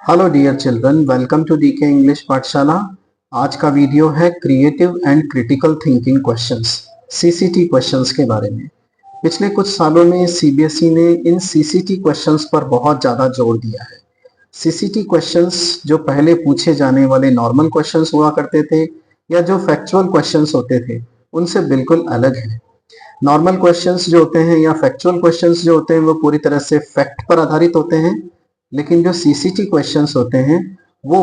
Hello dear children, welcome to DK English Pathshala. आज का video है creative and critical thinking questions, CCT questions के बारे में। पिछले कुछ सालों में सीबीएसई ने इन सीसीटी क्वेश्चंस पर बहुत ज़्यादा जोर दिया है। सीसीटी क्वेश्चंस जो पहले पूछे जाने वाले नॉर्मल क्वेश्चंस हुआ करते थे या जो फैक्चुअल क्वेश्चंस होते थे, उनसे बिल्कुल अलग है। नॉर्मल क्वेश्चंस जो होते हैं या फैक्चुअल क्वेश्चंस जो होते हैं वो पूरी तरह से फैक्ट पर आधारित होते हैं, लेकिन जो सीसीटी क्वेश्चंस होते हैं वो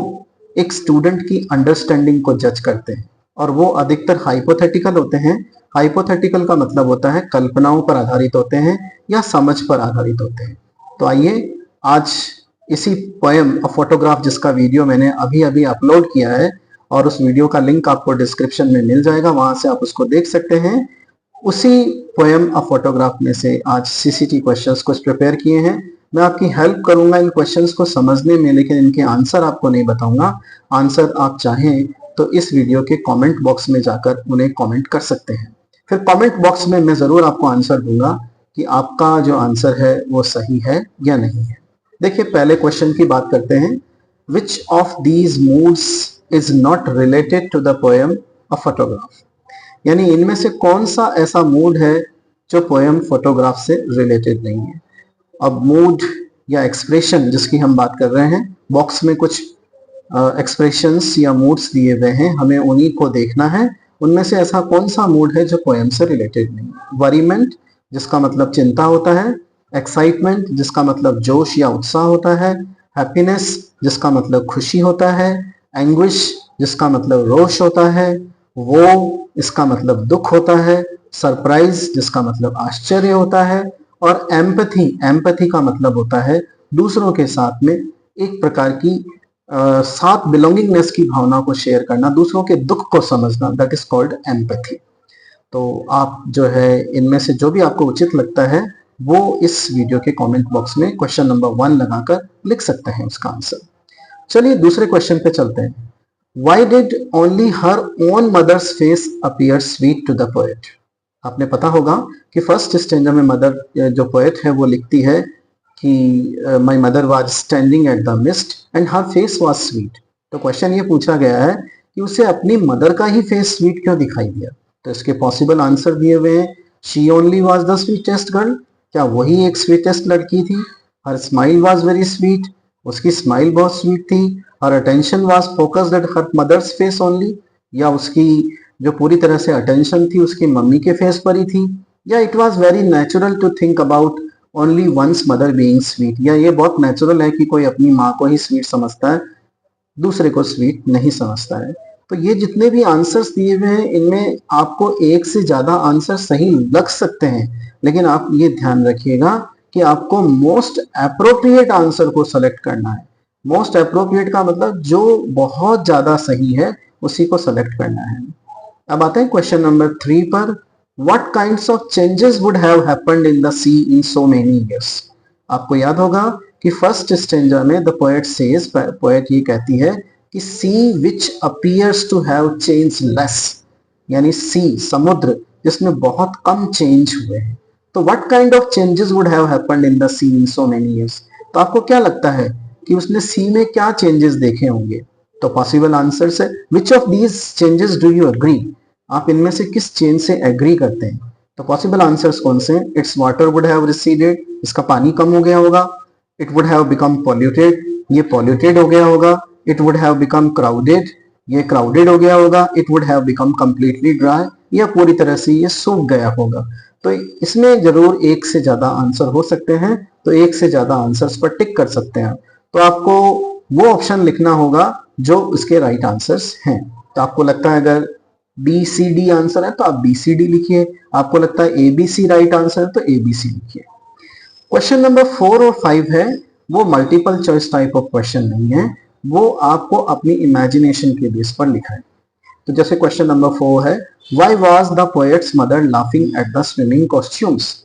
एक स्टूडेंट की अंडरस्टैंडिंग को जज करते हैं और वो अधिकतर हाइपोथेटिकल होते हैं। हाइपोथेटिकल का मतलब होता है कल्पनाओं पर आधारित होते हैं या समझ पर आधारित होते हैं। तो आइए आज इसी पोएम अ फोटोग्राफ, जिसका वीडियो मैंने अभी अभी अपलोड किया है और उस वीडियो का लिंक आपको डिस्क्रिप्शन में मिल जाएगा, वहां से आप उसको देख सकते हैं। उसी पोएम अ फोटोग्राफ में से आज सीसीटी क्वेश्चंस कुछ प्रिपेयर किए हैं। मैं आपकी हेल्प करूंगा इन क्वेश्चंस को समझने में, लेकिन इनके आंसर आपको नहीं बताऊंगा। आंसर आप चाहें तो इस वीडियो के कमेंट बॉक्स में जाकर उन्हें कमेंट कर सकते हैं। फिर कमेंट बॉक्स में मैं जरूर आपको आंसर दूंगा कि आपका जो आंसर है वो सही है या नहीं है। देखिए, पहले क्वेश्चन की बात करते हैं। Which of these moods is not related to the poem a photograph? यानी इनमें से कौन सा ऐसा मूड है जो पोएम फोटोग्राफ से रिलेटेड नहीं है। अब मूड या एक्सप्रेशन जिसकी हम बात कर रहे हैं, बॉक्स में कुछ एक्सप्रेशंस या मूड्स दिए हुए हैं, हमें उन्हीं को देखना है। उनमें से ऐसा कौन सा मूड है जो पोएम से रिलेटेड नहीं है। वरीमेंट, जिसका मतलब चिंता होता है। एक्साइटमेंट, जिसका मतलब जोश या उत्साह होता है। हैप्पीनेस, जिसका मतलब खुशी होता है। एंग्विश, जिसका मतलब रोष होता है। वो, इसका मतलब दुख होता है। सरप्राइज, जिसका मतलब आश्चर्य होता है। और एम्पथी, एम्पथी का मतलब होता है दूसरों के साथ में एक प्रकार की साथ बिलोंगिंगनेस की भावना को शेयर करना, दूसरों के दुख को समझना, दैट इज कॉल्ड एम्पथी। तो आप जो है इनमें से जो भी आपको उचित लगता है वो इस वीडियो के कमेंट बॉक्स में क्वेश्चन नंबर 1 लगाकर लिख सकते हैं उसका आंसर। चलिए दूसरे क्वेश्चन पे चलते हैं। Why did only her own mother's face appear sweet to the poet? आपने पता होगा कि फर्स्ट स्टेंजा में मदर जो पोएट है वो लिखती है कि my mother was standing at the mist and her face was sweet. तो क्वेश्चन ये पूछा गया है कि उसे अपनी मदर का ही फेस स्वीट क्यों दिखाई दिया। तो इसके पॉसिबल आंसर दिए हुए हैं। She only was the sweetest girl, क्या वही एक स्वीटेस्ट लड़की थी। Her smile was very sweet, उसकी स्माइल बहुत स्वीट थी। Her attention was focused at her mother's face only, या उसकी जो पूरी तरह से अटेंशन थी उसकी मम्मी के फेस पर ही थी। या it was very natural to think about only one's mother being sweet, या ये बहुत नेचुरल है कि कोई अपनी माँ को ही स्वीट समझता है, दूसरे को स्वीट नहीं समझता है। तो ये जितने भी आंसर्स दिए हुए हैं इनमें आपको एक से ज्यादा आंसर सही लग सकते हैं, लेकिन आप ये ध्यान रखिएगा कि आपको मोस्ट अप्रोप्रिएट आंसर को सेलेक्ट करना है। मोस्ट अप्रोप्रिएट का मतलब जो बहुत ज्यादा सही है उसी को सेलेक्ट करना है। अब आते हैं क्वेश्चन नंबर 3 पर। What kinds of changes would have happened in the sea in so many years? आपको याद होगा कि फर्स्ट स्टेंजा में द पोएट सेज, पोएट ये कहती है कि sea which appears to have change less, यानी सी समुद्र जिसमें बहुत कम चेंज हुए हैं। तो what kind of changes would have happened in the sea in so many years? तो आपको क्या लगता है कि उसने सी में क्या चेंजेस देखे होंगे? तो पॉसिबल आंसर है which of these changes do you agree? आप इनमें से किस चेंज से एग्री करते हैं? तो पॉसिबल आंसर्स कौन से हैं? It's water would have receded, इसका पानी कम हो गया होगा। It would have become polluted, ये पॉल्यूटेड हो गया होगा। It would have become crowded, ये क्राउडेड हो गया होगा। It would have become completely dry, या पूरी तरह से ये सूख गया होगा। तो इसमें जरूर एक से ज्यादा आंसर हो सकते हैं, तो एक से ज्यादा आंसर्स पर टिक कर सकते हैं। तो आपको वो ऑप्शन लिखना होगा जो उसके राइट आंसर्स हैं। तो आपको लगता है अगर बी सी डी आंसर है तो आप बी सी डी लिखिए, आपको लगता है A B C right answer है तो ए बी सी लिखिए। क्वेश्चन नंबर 4 और 5 है वो multiple choice type of question नहीं है, वो आपको अपनी इमेजिनेशन के बेस पर लिखा है। तो जैसे क्वेश्चन नंबर 4 है, why was the poets mother laughing at the swimming costumes?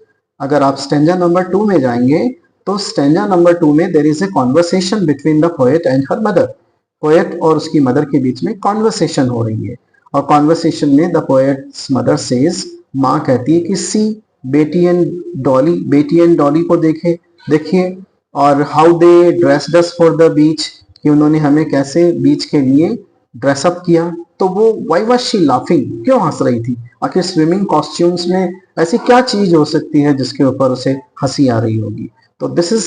अगर आप स्टेंजा नंबर 2 में जाएंगे तो स्टेंजा नंबर 2 में there is a conversation between the poet and her mother. Poet और उसकी मदर के बीच में कॉन्वर्सेशन हो रही है, और कॉन्वर्सेशन में द पोएट्स मदर सेज, माँ कहती है कि सी बेटी एंड डॉली को देखिए, और how they dressed us for the beach, कि उन्होंने हमें कैसे बीच के लिए ड्रेसअप किया, तो वो व्हाई वाज शी लाफिंग, क्यों हंस रही थी, आखिर स्विमिंग कॉस्ट्यूम्स में ऐसी क्या चीज हो सकती है जिसके ऊपर उसे हंसी आ रही होगी। तो this is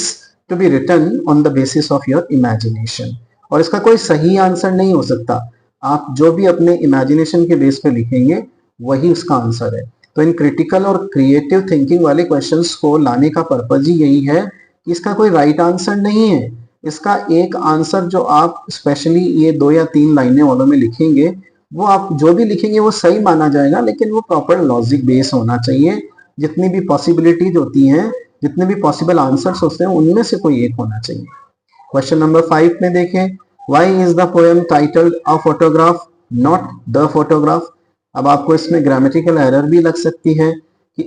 to be written on the basis of your imagination. और इसका कोई सही आंसर नहीं हो सकता, आप जो भी अपने इमेजिनेशन के बेस पे लिखेंगे वही उसका आंसर है। तो इन क्रिटिकल और क्रिएटिव थिंकिंग वाले क्वेश्चंस को लाने का पर्पज ही यही है कि इसका कोई राइट आंसर नहीं है। इसका एक आंसर जो आप स्पेशली ये 2 या 3 लाइनें वालों में लिखेंगे, वो आप जो भी लिखेंगे वो सही माना जाएगा, लेकिन वो प्रॉपर लॉजिक बेस होना चाहिए। जितनी भी पॉसिबिलिटीज होती हैं, जितने भी पॉसिबल आंसर्स होते हैं, उनमें से कोई एक होना चाहिए। क्वेश्चन नंबर 5 में देखें, why is the poem titled a photograph not the photograph. अब आपको इसमें ग्रामेटिकल एरर भी लग सकती है कि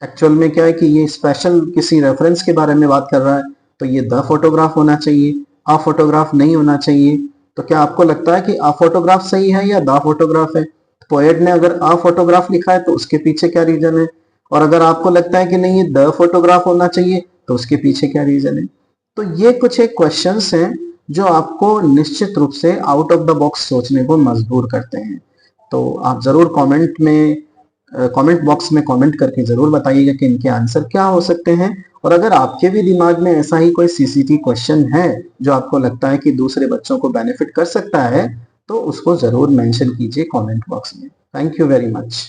एक्चुअल में क्या है कि ये स्पेशल किसी रेफरेंस के बारे में बात कर रहा है, तो ये द फोटोग्राफ होना चाहिए, अ फोटोग्राफ नहीं होना चाहिए। तो क्या आपको लगता है कि अ फोटोग्राफ सही है या द फोटोग्राफ है? पोएट ने अगर अ फोटोग्राफ लिखा है तो उसके पीछे क्या रीजन है? और अगर आपको लगता है कि नहीं ये द फोटोग्राफ होना चाहिए, तो उसके पीछे क्या रीजन है? तो ये कुछ एक क्वेश्चंस हैं जो आपको निश्चित रूप से आउट ऑफ द बॉक्स सोचने को मजबूर करते हैं। तो आप जरूर कमेंट बॉक्स में कमेंट करके जरूर बताइएगा कि इनके आंसर क्या हो सकते हैं। और अगर आपके भी दिमाग में ऐसा ही कोई सीसीटी क्वेश्चन है जो आपको लगता है कि दूसरे बच्चों को बेनिफिट कर सकता है, तो उसको जरूर मेंशन कीजिए कमेंट बॉक्स में। Thank you very much.